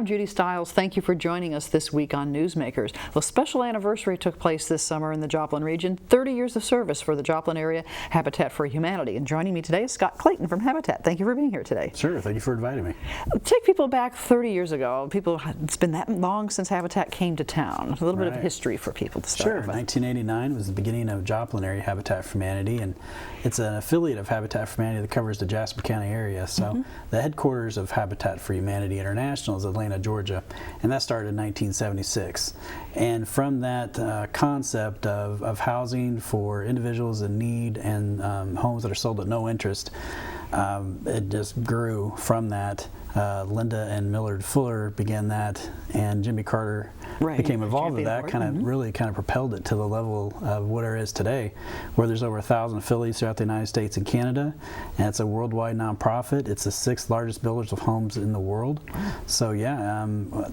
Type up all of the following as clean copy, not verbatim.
I'm Judy Stiles. Thank you for joining us this week on Newsmakers. Well, a special anniversary took place this summer in the Joplin region, 30 years of service for the Joplin Area Habitat for Humanity. And joining me today is Scott Clayton from Habitat. Thank you for being here today. Sure, thank you for inviting me. Take people back 30 years ago. It's been that long since Habitat came to town. A little bit of history for people to start with. 1989 was the beginning of Joplin Area Habitat for Humanity, and it's an affiliate of Habitat for Humanity that covers the Jasper County area. So the headquarters of Habitat for Humanity International is Atlanta, Georgia, and that started in 1976. And from that concept of housing for individuals in need and homes that are sold at no interest, it just grew from that. Linda and Millard Fuller began that, and Jimmy Carter became involved with that, really propelled it to the level of what it is today, where there's over 1,000 affiliates throughout the United States and Canada, and it's a worldwide nonprofit. It's the 6th largest builders of homes in the world. So yeah,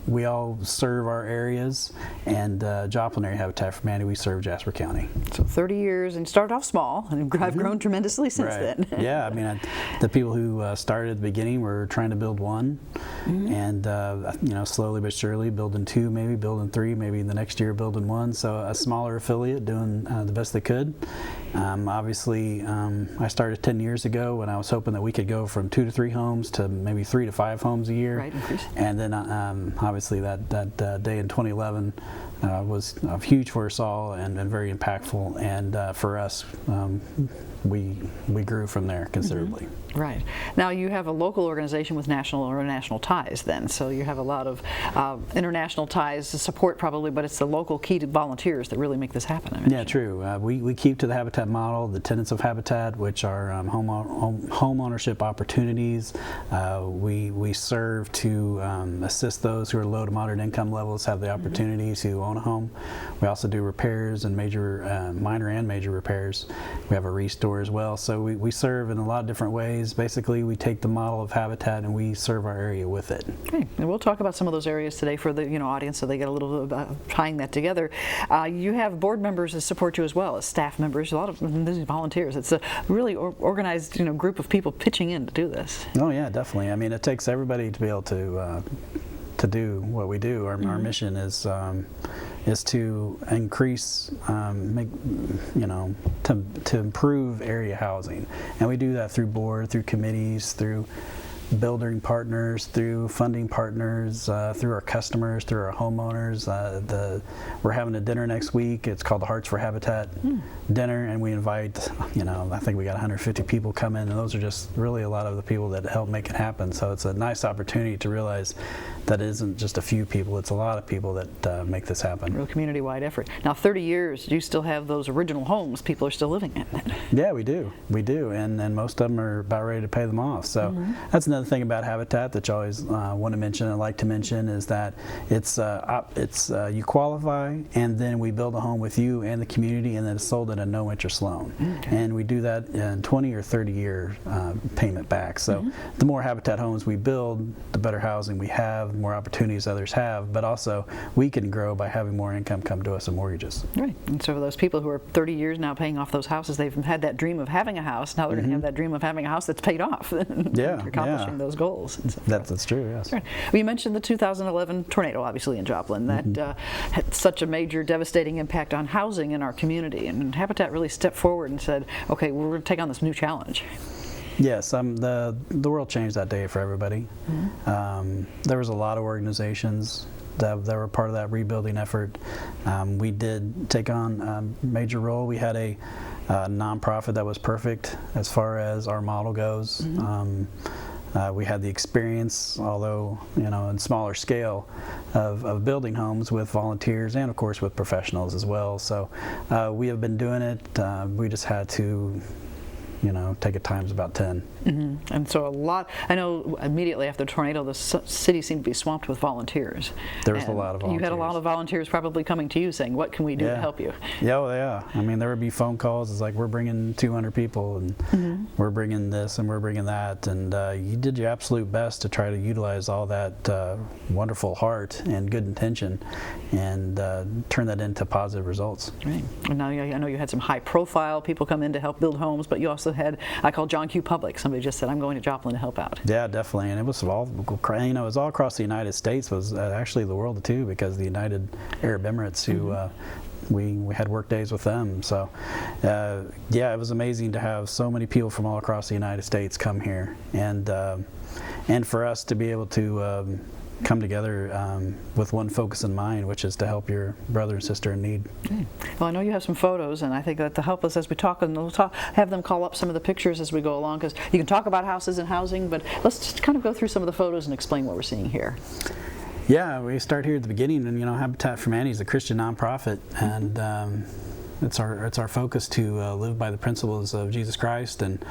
we all serve our areas, and Joplin Area Habitat for Humanity, we serve Jasper County. So 30 years, and started off small, and have grown tremendously since then. Yeah, I mean, the people who started at the beginning were trying to build one, and slowly but surely building 2, maybe building 3, maybe the next year building 1. So a smaller affiliate doing the best they could. Obviously, I started 10 years ago when I was hoping that we could go from 2 to 3 homes to maybe 3 to 5 homes a year. Right, and then obviously that day in 2011 was huge for us all and very impactful. And for us, we grew from there considerably. Right. Now you have a local organization with national or international ties then, so you have a lot of international ties to support probably, but it's the local key to volunteers that really make this happen. Yeah, true. We keep to the Habitat model, the tenets of Habitat, which are home ownership opportunities. We serve to assist those who are low to moderate income levels have the opportunity to own a home. We also do repairs and minor and major repairs. We have a restore as well. So we serve in a lot of different ways. Basically, we take the model of Habitat and we serve our area with it. Okay, and we'll talk about some of those areas today for the audience, so they get a little bit about tying that together. You have board members that support you as well as staff members. A lot of volunteers. It's a really organized group of people pitching in to do this. Oh yeah, definitely. I mean, it takes everybody to be able to do what we do. Our mission is to increase, to improve area housing, and we do that through board, through committees, through building partners, through funding partners, through our customers, through our homeowners. We're having a dinner next week. It's called the Hearts for Habitat dinner, and we invite, I think we got 150 people come in, and those are just really a lot of the people that help make it happen. So it's a nice opportunity to realize that it isn't just a few people, it's a lot of people that make this happen. Real community-wide effort. Now 30 years, you still have those original homes people are still living in. Yeah, we do, and most of them are about ready to pay them off. So that's another thing about Habitat that you always want to mention and like to mention is that it's you qualify, and then we build a home with you and the community, and then it's sold at a no interest loan. And we do that in 20 or 30 year payment back. So the more Habitat homes we build, the better housing we have, the more opportunities others have, but also we can grow by having more income come to us in mortgages. Right. And so for those people who are 30 years now paying off those houses, they've had that dream of having a house. Now they're going to have that dream of having a house that's paid off. Accomplishing those goals. And so that's true, yes. Right. Well, you mentioned the 2011 tornado, obviously, in Joplin. That had such a major devastating impact on housing in our community. And Habitat really stepped forward and said, okay, we're going to take on this new challenge. Yes, the world changed that day for everybody. There was a lot of organizations that were part of that rebuilding effort. We did take on a major role. We had a nonprofit that was perfect as far as our model goes. We had the experience, although in smaller scale, of building homes with volunteers and of course with professionals as well. So we have been doing it. We just had to take it times about 10. And so I know immediately after the tornado, the city seemed to be swamped with volunteers. There was a lot of volunteers. You had a lot of volunteers probably coming to you saying, what can we do to help you? Yeah. I mean, there would be phone calls. It's like, we're bringing 200 people, and we're bringing this, and we're bringing that. And you did your absolute best to try to utilize all that wonderful heart and good intention and turn that into positive results. Right. And now I know you had some high-profile people come in to help build homes, but you also also had, I call John Q. Public. Somebody just said, I'm going to Joplin to help out. Yeah, definitely, and it was all, it was all across the United States, was actually the world too, because the United Arab Emirates, who we had work days with them. So yeah, it was amazing to have so many people from all across the United States come here, and for us to be able to come together with one focus in mind, which is to help your brother and sister in need. Okay. Well, I know you have some photos, and I think that to help us as we talk, and we'll have them call up some of the pictures as we go along, because you can talk about houses and housing, but let's just kind of go through some of the photos and explain what we're seeing here. Yeah, we start here at the beginning, and Habitat for Humanity is a Christian nonprofit, and it's our focus to live by the principles of Jesus Christ, and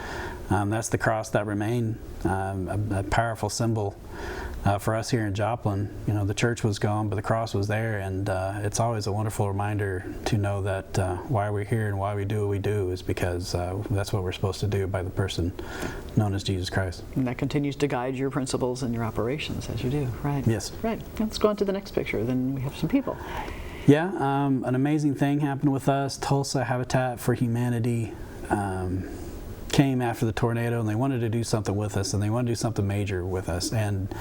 that's the cross that remained, a powerful symbol for us here in Joplin. The church was gone, but the cross was there, and it's always a wonderful reminder to know that why we're here and why we do what we do is because that's what we're supposed to do by the person known as Jesus Christ. And that continues to guide your principles and your operations as you do, right? Yes. Right. Let's go on to the next picture. Then we have some people. Yeah, an amazing thing happened with us. Tulsa Habitat for Humanity came after the tornado, and they wanted to do something with us, and they wanted to do something major with us, and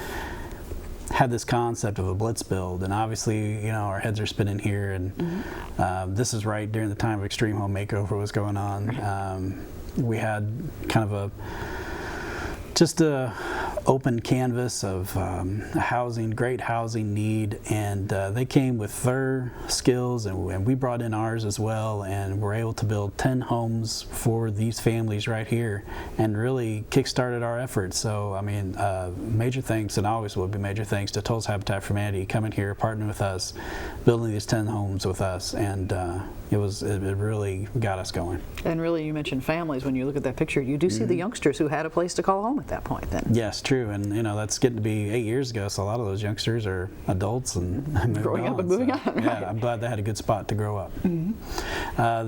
had this concept of a blitz build. And obviously, our heads are spinning here, and this is right during the time of Extreme Home Makeover was going on. We had kind of just a open canvas of great housing need, and they came with their skills, and we brought in ours as well, and we're able to build 10 homes for these families right here, and really kick-started our efforts. So I mean, major thanks, and always will be major thanks to Tulsa Habitat for Humanity coming here, partnering with us, building these 10 homes with us, and it really got us going. And really, you mentioned families. When you look at that picture, you do see the youngsters who had a place to call home at that point then. Yes, true, and that's getting to be 8 years ago, so a lot of those youngsters are adults and growing up and moving on. Right. Yeah, I'm glad they had a good spot to grow up.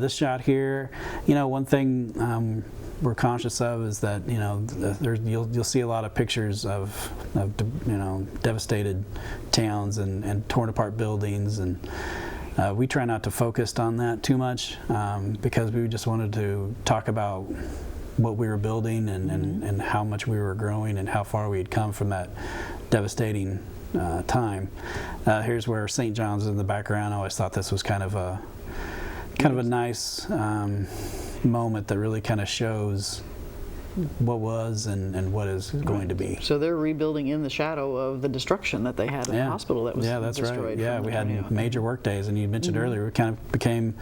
This shot here, one thing we're conscious of is that you'll see a lot of pictures of devastated towns and torn apart buildings, and we try not to focus on that too much because we just wanted to talk about what we were building and how much we were growing and how far we had come from that devastating time. Here's where St. John's is in the background. I always thought this was kind of a nice moment that really kind of shows what was and what is going to be. So they're rebuilding in the shadow of the destruction that they had in the hospital that was destroyed. Right. Yeah, we had major work days, and you mentioned earlier, we kind of became,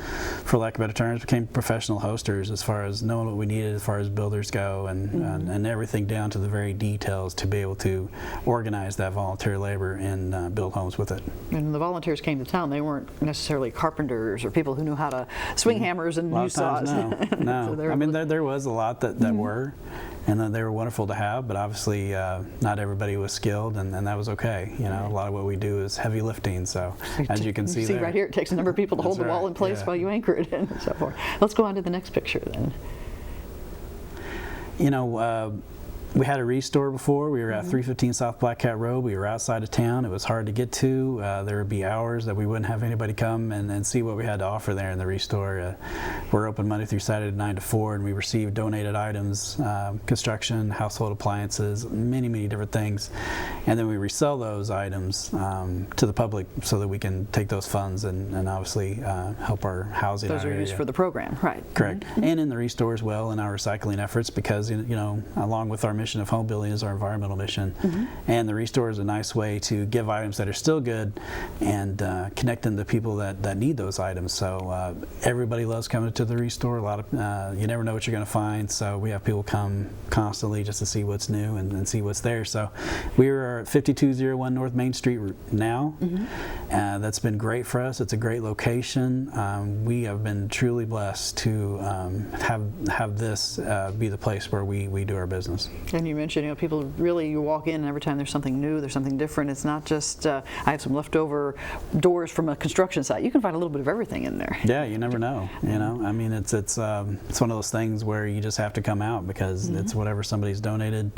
for lack of better terms, professional hosters as far as knowing what we needed as far as builders go, and everything down to the very details to be able to organize that volunteer labor and build homes with it. And the volunteers came to town. They weren't necessarily carpenters or people who knew how to swing hammers and use saws. No. So I mean, there was a lot that were, and then they were wonderful to have, but obviously not everybody was skilled, and that was okay. A lot of what we do is heavy lifting, so as you can see there. Right here, it takes a number of people to hold the wall in place while you anchor it and so forth. Let's go on to the next picture then. We had a restore before. We were at 315 South Black Cat Road. We were outside of town. It was hard to get to. There would be hours that we wouldn't have anybody come and see what we had to offer there in the restore. We're open Monday through Saturday 9 to 4, and we receive donated items, construction, household appliances, many different things. And then we resell those items to the public so that we can take those funds and obviously help our housing Those are used for the program, right? Correct. And in the restore as well in our recycling efforts, because along with our mission of home building is our environmental mission, and the restore is a nice way to give items that are still good and connect them to people that need those items. So everybody loves coming to the restore. A lot of you never know what you're going to find, so we have people come constantly just to see what's new and see what's there. So we are at 5201 North Main Street now. That's been great for us. It's a great location. We have been truly blessed to have this be the place where we do our business. And you mentioned, people really, you walk in and every time there's something new, there's something different. It's not just, I have some leftover doors from a construction site. You can find a little bit of everything in there. Yeah, you never know, I mean, it's one of those things where you just have to come out because it's whatever somebody's donated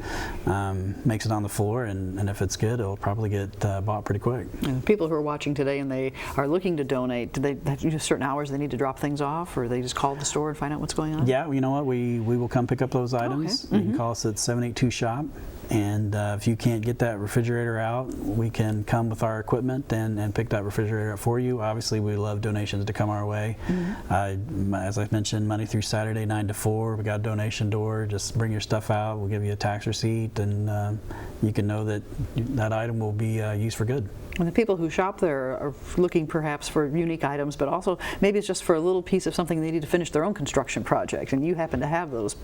makes it on the floor, and if it's good, it'll probably get bought pretty quick. And people who are watching today and they are looking to donate, do they have certain hours they need to drop things off, or they just call the store and find out what's going on? Yeah, you know what, we will come pick up those items. Okay. You can call us at 782-SHOP, and if you can't get that refrigerator out, we can come with our equipment and pick that refrigerator up for you. Obviously, we love donations to come our way. As I've mentioned, Monday through Saturday, 9 to 4, we got a donation door. Just bring your stuff out. We'll give you a tax receipt, and you can know that that item will be used for good. And the people who shop there are looking perhaps for unique items, but also maybe it's just for a little piece of something they need to finish their own construction project, and you happen to have those,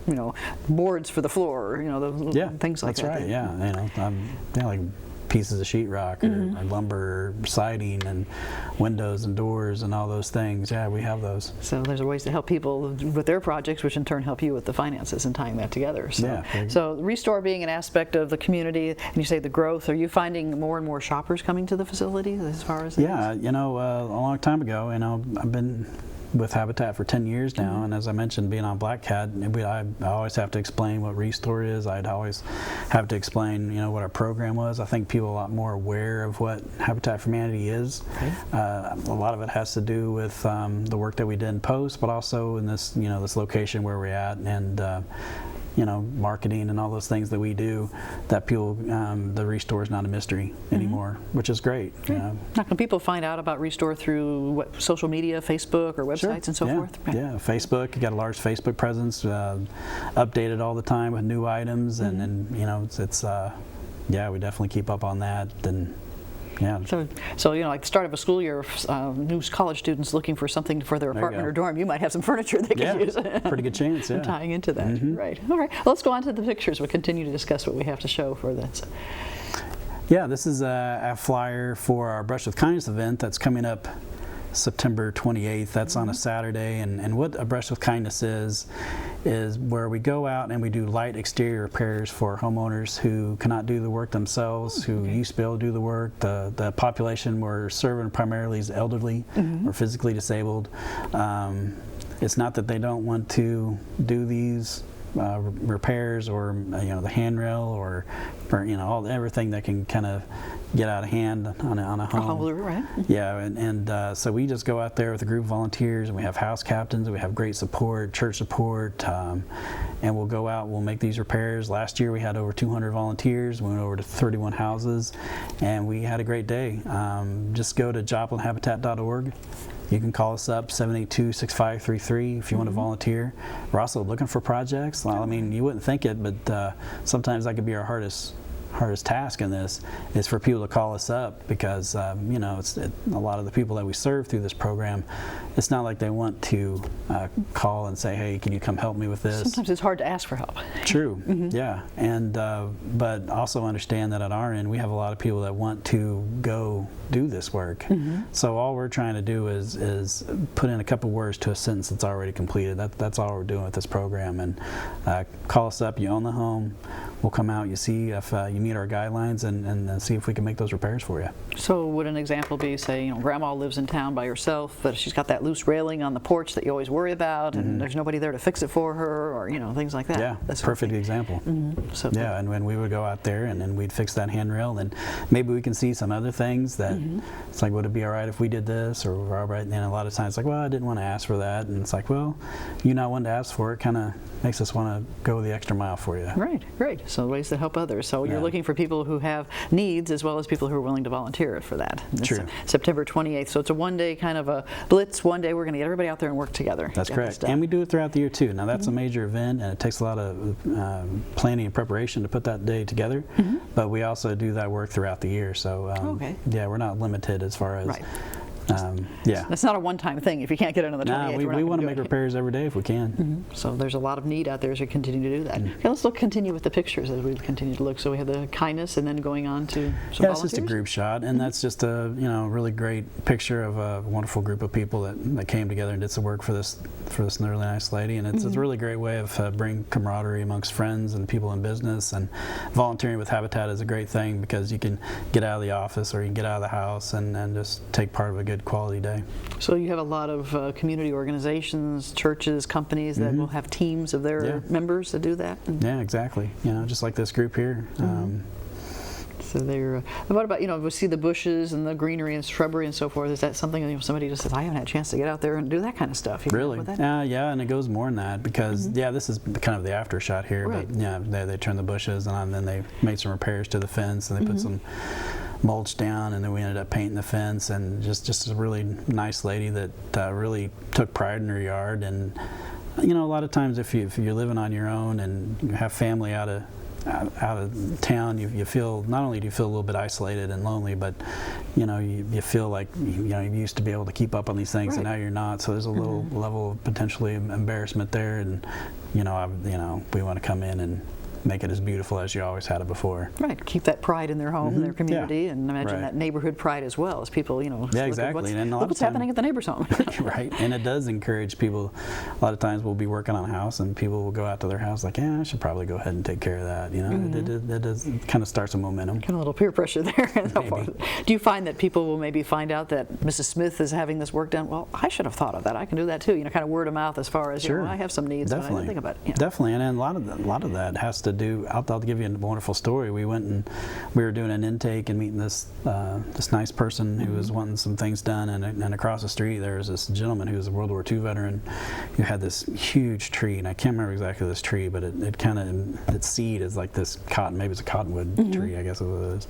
boards for the floor, those things like that. That's right. Yeah, like pieces of sheetrock or lumber, or siding, and windows and doors and all those things. Yeah, we have those. So there's ways to help people with their projects, which in turn help you with the finances and tying that together. So Restore being an aspect of the community, and you say the growth, are you finding more and more shoppers coming to the facility as far as a long time ago, I've been with Habitat for 10 years now, and as I mentioned, being on Black Cat, I always have to explain what Restore is. I'd always have to explain, what our program was. I think people are a lot more aware of what Habitat for Humanity is. A lot of it has to do with the work that we did in post, but also in this, this location where we're at, and marketing and all those things that we do, that people, the Restore is not a mystery anymore, which is great. Now, can people find out about Restore through social media, Facebook, or websites and so forth? Yeah, Facebook. You got a large Facebook presence, updated all the time with new items, and we definitely keep up on that. And yeah. So like the start of a school year, new college students looking for something for their apartment or dorm, you might have some furniture they could use. Pretty good chance, yeah. Tying into that, right. All right, well, let's go on to the pictures. We'll continue to discuss what we have to show for this. Yeah, this is a flyer for our Brush with Kindness event that's coming up September 28th. That's on a Saturday, and what a Brush with Kindness is where we go out and we do light exterior repairs for homeowners who cannot do the work themselves, who used to be able to do the work. The population we're serving primarily is elderly or physically disabled. It's not that they don't want to do these repairs or the handrail or everything that can kind of get out of hand on a home. Right. Yeah, and so we just go out there with a group of volunteers, and we have house captains, and we have great support, church support, and we'll go out, we'll make these repairs. Last year we had over 200 volunteers, we went over to 31 houses, and we had a great day. Just go to joplinhabitat.org. You can call us up, 782-6533, if you want to volunteer. We're also looking for projects. Well, I mean, you wouldn't think it, but sometimes that could be our hardest task in this, is for people to call us up, because a lot of the people that we serve through this program, it's not like they want to call and say, hey, can you come help me with this? Sometimes it's hard to ask for help. True. Yeah, and but also understand that at our end we have a lot of people that want to go do this work. So all we're trying to do is put in a couple words to a sentence that's already completed. That's all we're doing with this program. And call us up. You own the home. We'll come out. You see if you meet our guidelines, and see if we can make those repairs for you. So would an example be, say, Grandma lives in town by herself, but she's got that loose railing on the porch that you always worry about, and there's nobody there to fix it for her, or things like that. Yeah, that's a perfect example. So yeah, and when we would go out there and we'd fix that handrail, and maybe we can see some other things that it's like, would it be all right if we did this, or all right? And a lot of times it's like, well, I didn't want to ask for that, and it's like, well, you not wanting to ask for it kind of makes us want to go the extra mile for you. Right, great. So ways to help others. So you're looking for people who have needs as well as people who are willing to volunteer for that. True. September 28th. So it's a one-day kind of a blitz. One day we're going to get everybody out there and work together. That's correct. And we do it throughout the year too. Now that's a major event, and it takes a lot of planning and preparation to put that day together. But we also do that work throughout the year. So yeah, we're not limited as far as Yeah. That's not a one-time thing if you can't get it on the 28th. We want to make repairs every day if we can. So there's a lot of need out there as we continue to do that. Okay, let's continue with the pictures as we continue to look. So we have the kindness and then going on to some volunteers? It's just a group shot, and that's just a really great picture of a wonderful group of people that came together and did some work for this really nice lady. And it's a really great way of bringing camaraderie amongst friends and people in business. And volunteering with Habitat is a great thing because you can get out of the office or you can get out of the house and just take part of a good quality day. So you have a lot of community organizations, churches, companies that will have teams of their members that do that? Yeah, exactly. Just like this group here. So they're, what about, we see the bushes and the greenery and shrubbery and so forth. Is that something somebody just says, I haven't had a chance to get out there and do that kind of stuff? Really? Yeah, and it goes more than that because, this is kind of the after shot here. Right. But they turned the bushes and then they made some repairs to the fence and they put some mulch down, and then we ended up painting the fence, and just a really nice lady that really took pride in her yard. And a lot of times if you're living on your own and you have family out of town, you feel, not only do you feel a little bit isolated and lonely, but you feel like you used to be able to keep up on these things, and now you're not. So there's a little level of potentially embarrassment there, and we want to come in and make it as beautiful as you always had it before. Right. Keep that pride in their home, their community, and imagine that neighborhood pride as well as people, exactly. Look what's happening at the neighbor's home. Right. And it does encourage people. A lot of times we'll be working on a house and people will go out to their house like, I should probably go ahead and take care of that. It does kind of starts a momentum. Kind of a little peer pressure there. Do you find that people will maybe find out that Mrs. Smith is having this work done? Well, I should have thought of that. I can do that too. Kind of word of mouth as far as, I have some needs, Definitely. but I didn't think about it. Definitely. And a lot of that has to do, I'll give you a wonderful story. We went and we were doing an intake and meeting this nice person who was wanting some things done, and across the street there was this gentleman who was a World War II veteran who had this huge tree, and I can't remember exactly this tree, but it kind of, its seed is like this cotton, maybe it's a cottonwood tree, I guess it was.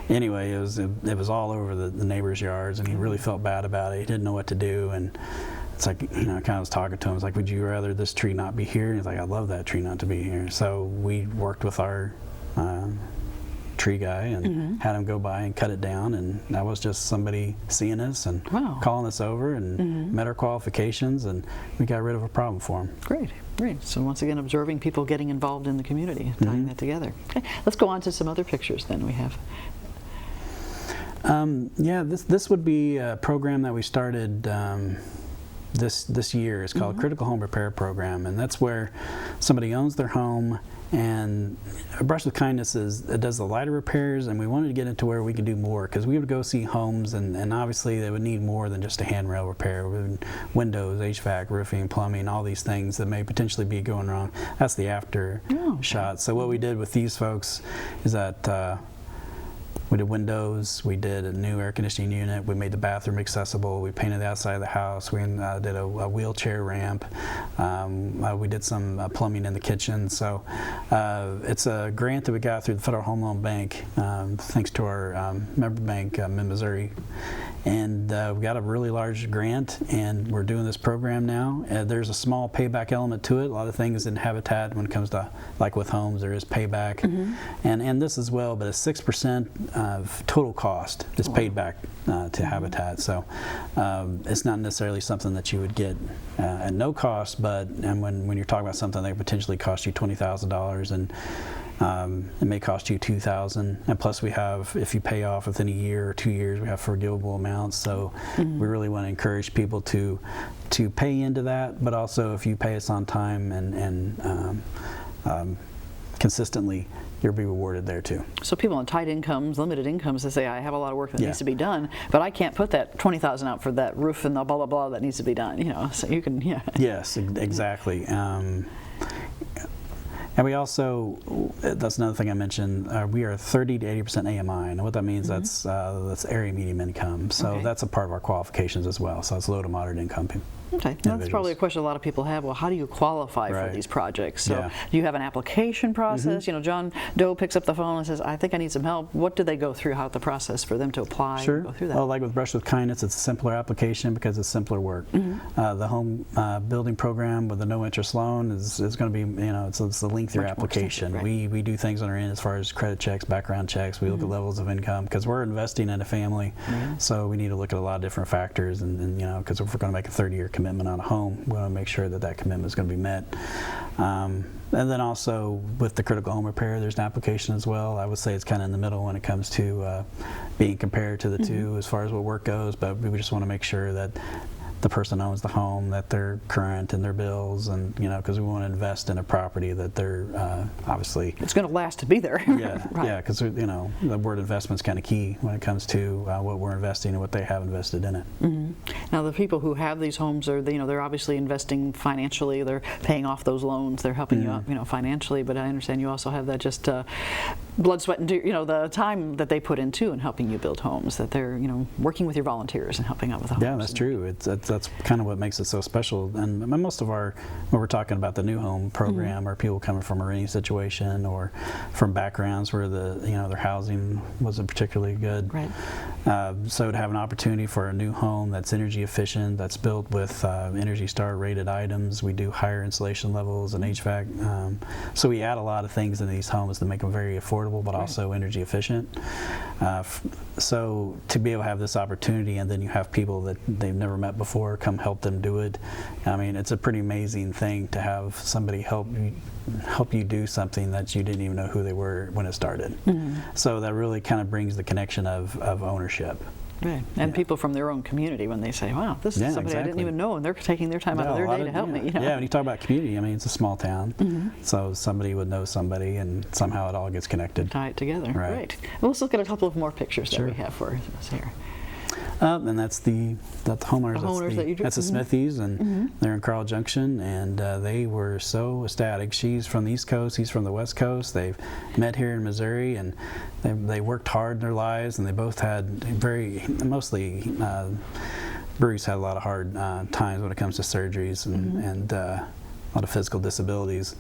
Anyway, it was all over the neighbors' yards, and he really felt bad about it. He didn't know what to do, and it's like, I kind of was talking to him. I was like, would you rather this tree not be here? And he's like, I'd love that tree not to be here. So we worked with our tree guy and had him go by and cut it down. And that was just somebody seeing us and calling us over and met our qualifications, and we got rid of a problem for him. Great. So once again, observing people getting involved in the community, tying that together. Okay, let's go on to some other pictures then we have. This would be a program that we started this year. Is called Critical Home Repair Program, and that's where somebody owns their home, and Brush with Kindness does the lighter repairs, and we wanted to get into where we could do more, because we would go see homes and obviously they would need more than just a handrail repair. Windows, HVAC, roofing, plumbing, all these things that may potentially be going wrong. That's the after shot. So what we did with these folks is that we did windows, we did a new air conditioning unit, we made the bathroom accessible, we painted the outside of the house, we did a wheelchair ramp, we did some plumbing in the kitchen. So it's a grant that we got through the Federal Home Loan Bank, thanks to our member bank in Missouri. And we got a really large grant, and we're doing this program now. There's a small payback element to it. A lot of things in Habitat, when it comes to, like with homes, there is payback. And this as well, but it's 6% of total cost is paid back to Habitat. So it's not necessarily something that you would get at no cost, but when you're talking about something that potentially cost you $20,000, and it may cost you $2,000, and plus we have, if you pay off within a year or 2 years, we have forgivable amounts. So we really want to encourage people to pay into that, but also if you pay us on time and consistently, you'll be rewarded there too. So people on tight incomes, limited incomes, they say, I have a lot of work that needs to be done, but I can't put that $20,000 out for that roof and the blah blah blah that needs to be done. So you can, Yes, exactly. And we also, that's another thing I mentioned, we are 30 to 80% AMI, and what that means, that's area medium income. So that's a part of our qualifications as well. So it's low to moderate income people. Okay, that's probably a question a lot of people have. Well, how do you qualify for these projects? So do you have an application process? You know, John Doe picks up the phone and says, I think I need some help. What do they go through? How's the process for them to apply? Sure. And go through that? Well, like with Brush with Kindness, it's a simpler application because it's simpler work. The home building program with the no interest loan is going to be, you know, it's a lengthier application. We do things on our end as far as credit checks, background checks. We look at levels of income because we're investing in a family, so we need to look at a lot of different factors. And you know, because if we're going to make a 30-year commitment on a home, we want to make sure that that commitment is going to be met. And then also with the critical home repair, there's an application as well. I would say it's kind of in the middle when it comes to being compared to the two as far as what work goes, but we just want to make sure that the person owns the home, that they're current in their bills, and you know, because we want to invest in a property that they're obviously it's going to last to be there. Yeah, because you know, the word investment is kind of key when it comes to what we're investing and what they have invested in it. Now, the people who have these homes are, you know, they're obviously investing financially. They're paying off those loans. They're helping you out, you know, financially. But I understand you also have that just blood, sweat, and you know, the time that they put into in helping you build homes. That they're, you know, working with your volunteers and helping out with the homes. Yeah, that's true. That's kind of what makes it so special. And most of when we're talking about the new home program, are people coming from a renting situation or from backgrounds where their housing wasn't particularly good. Right. So to have an opportunity for a new home that's energy efficient, that's built with Energy Star rated items. We do higher insulation levels and HVAC. So we add a lot of things in these homes to make them very affordable, but also energy efficient. So to be able to have this opportunity, and then you have people that they've never met before come help them do it. I mean, it's a pretty amazing thing to have somebody help you do something that you didn't even know who they were when it started. So that really kind of brings the connection of ownership. Right. And people from their own community, when they say, wow, this is somebody I didn't even know, and they're taking their time out of their day to help me. You know? Yeah, when you talk about community, I mean, it's a small town, so somebody would know somebody, and somehow it all gets connected. Tie it together. Right. Well, let's look at a couple of more pictures that we have for us here. And that's the homeowners. That's the Smithies, and they're in Carl Junction, and they were so ecstatic. She's from the East Coast, he's from the West Coast. They've met here in Missouri, and they worked hard in their lives, and they both had Bruce had a lot of hard times when it comes to surgeries and a lot of physical disabilities.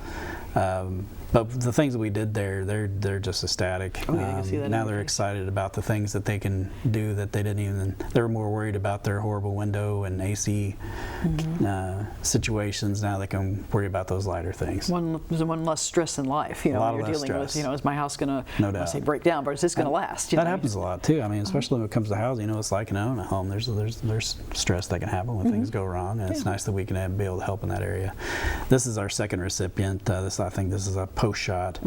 But the things that we did there, they're just ecstatic. Oh, yeah, I can see that now they're excited about the things that they can do that they didn't even. They were more worried about their horrible window and AC situations. Now they can worry about those lighter things. One less stress in life. You know, when you're dealing with, you know, is my house going to say break down, but is this going to last? That happens a lot too. I mean, especially when it comes to housing. You know, it's like an own a home. There's stress that can happen when things go wrong, and it's nice that we can be able to help in that area. This is our second recipient. I think this is a post shot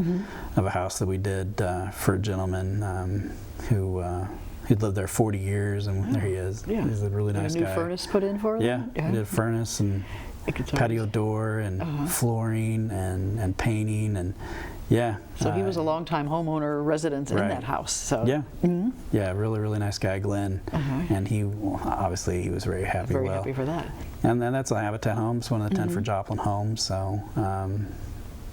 of a house that we did for a gentleman who'd lived there 40 years, and there he is. Yeah. He's a really nice guy. A new furnace put in for them? Yeah, we did a furnace and patio door and flooring and painting, and So he was a longtime homeowner resident in that house. So yeah, really nice guy, Glenn, and he obviously he was very happy. Very happy for that. And then that's a Habitat home. It's one of the 10 for Joplin homes. So.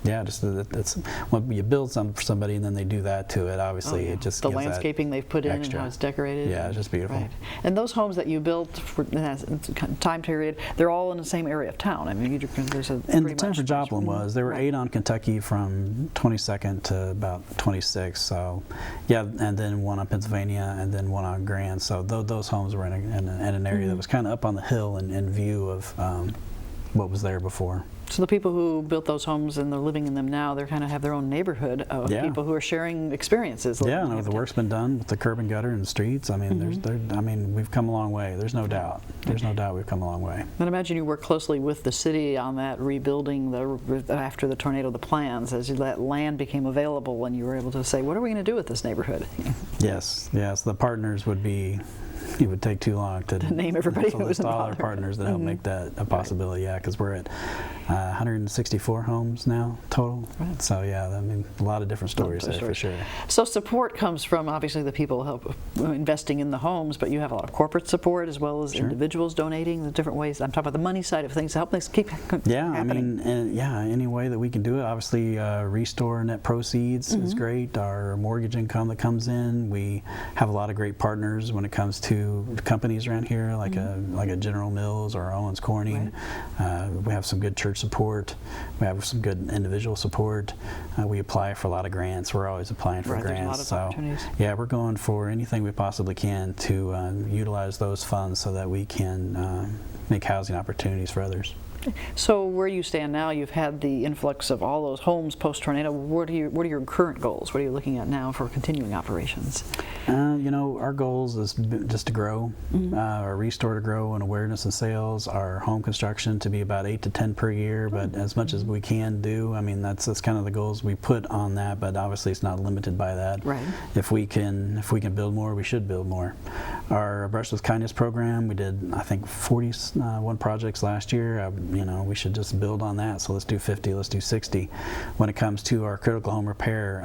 Yeah, just it's when you build something for somebody and then they do that to it. Obviously, it just the gives landscaping they've put in extra. and how it's decorated. Yeah, it's just beautiful. Right. And those homes that you built for that time period, they're all in the same area of town. I mean, there's a and the 10 for Joplin was there were 8 on Kentucky from 22nd to about 26. So yeah, and then 1 on Pennsylvania and then 1 on Grand. So those homes were in an area that was kind of up on the hill and in view of what was there before. So the people who built those homes and they're living in them now, they kind of have their own neighborhood of people who are sharing experiences. Yeah, no, the work's been done with the curb and gutter and the streets. I mean, we've come a long way. There's no doubt. There's no doubt we've come a long way. And imagine you work closely with the city on that rebuilding after the tornado, the plans, as that land became available, and you were able to say, what are we going to do with this neighborhood? Yes. The partners would be. It would take too long to name everybody. to list all our partners that help make that a possibility. Yeah, because we're at 164 homes now total. Right. So yeah, I mean, a lot of different stories there for sure. So support comes from obviously the people help investing in the homes, but you have a lot of corporate support as well as individuals donating the different ways. I'm talking about the money side of things to help things keep happening. I mean, any way that we can do it. Obviously, Restore net proceeds is great. Our mortgage income that comes in. We have a lot of great partners when it comes to companies around here, like a General Mills or Owens Corning. Right. We have some good church support. We have some good individual support. We apply for a lot of grants. We're always applying for grants. So yeah, we're going for anything we possibly can to utilize those funds so that we can make housing opportunities for others. So where you stand now, you've had the influx of all those homes post-tornado. What are your current goals? What are you looking at now for continuing operations? You know, our goals is just to grow, our Restore to grow in awareness and sales, our home construction to be about 8 to 10 per year, but as much as we can do. I mean, that's kind of the goals we put on that, but obviously it's not limited by that. Right. If we can build more, we should build more. Our Brush with Kindness program, we did I think 41 projects last year. You know, we should just build on that. So let's do 50, let's do 60. When it comes to our critical home repair,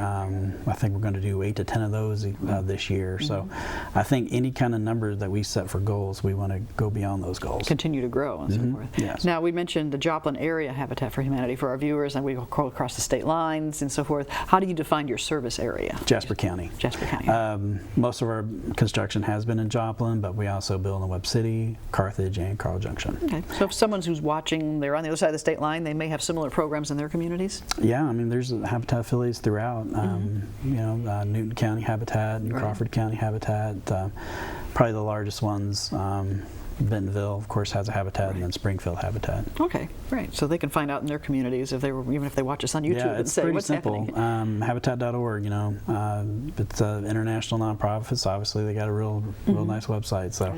I think we're going to do 8 to 10 of those this year. So I think any kind of number that we set for goals, we want to go beyond those goals. Continue to grow and so forth. Yes. Now, we mentioned the Joplin Area Habitat for Humanity for our viewers, and we go across the state lines and so forth. How do you define your service area? Jasper County. Jasper County. Most of our construction has been in Joplin, but we also build in Webb City, Carthage, and Carl Junction. Okay. So if someone who's watching, they're on the other side of the state line, they may have similar programs in their communities? Yeah, I mean, there's Habitat affiliates throughout. You know, Newton County Habitat and Crawford County Habitat. Probably the largest ones. Bentonville, of course, has a Habitat, and then Springfield Habitat. Okay, right. So they can find out in their communities if even if they watch us on YouTube and say what's happening. Habitat.org, you know, it's an international nonprofit, so obviously they got a real nice website. So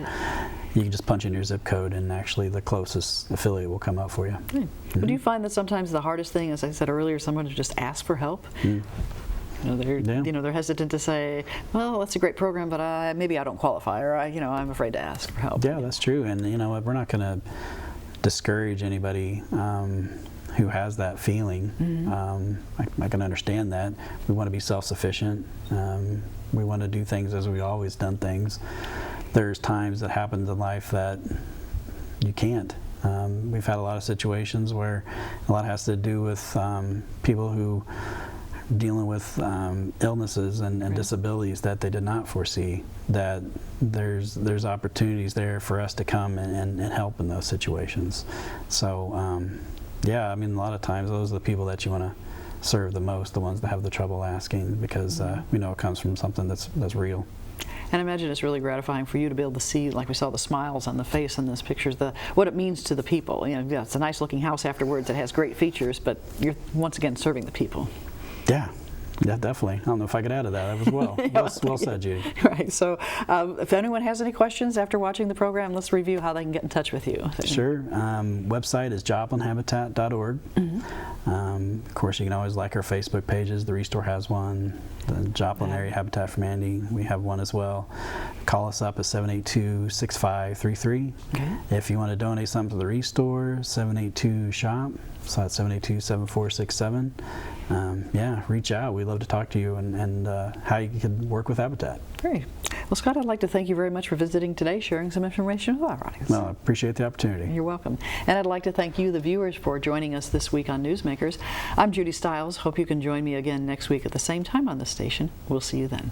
you can just punch in your zip code, and actually the closest affiliate will come up for you. But do you find that sometimes the hardest thing, as I said earlier, is someone to just ask for help? You know, they're hesitant to say, well, that's a great program, but maybe I don't qualify, or I'm afraid to ask for help. Yeah, that's true. And you know, we're not going to discourage anybody who has that feeling. I can understand that. We want to be self-sufficient. We want to do things as we've always done things. There's times that happens in life that you can't. We've had a lot of situations where a lot has to do with people who dealing with illnesses and disabilities that they did not foresee, that there's opportunities there for us to come and help in those situations. So yeah, I mean, a lot of times those are the people that you want to serve the most, the ones that have the trouble asking, because we know it comes from something that's real. And I imagine it's really gratifying for you to be able to see, like we saw the smiles on the face in this picture, what it means to the people. You know, yeah, it's a nice looking house afterwards, it has great features, but you're once again serving the people. Yeah, definitely. I don't know if I could add to that as well. Well said, Judy. Right. So if anyone has any questions after watching the program, let's review how they can get in touch with you. Sure. Website is joplinhabitat.org. Of course, you can always like our Facebook pages. The Restore has one. The Joplin Area Habitat for Humanity, we have one as well. Call us up at 782-6533. If you want to donate something to the Restore, 782-SHOP. So that's 782-7467. Yeah, reach out. We'd love to talk to you and how you could work with Habitat. Great. Well, Scott, I'd like to thank you very much for visiting today, sharing some information with our audience. Well, I appreciate the opportunity. You're welcome. And I'd like to thank you, the viewers, for joining us this week on Newsmakers. I'm Judy Stiles. Hope you can join me again next week at the same time on this station. We'll see you then.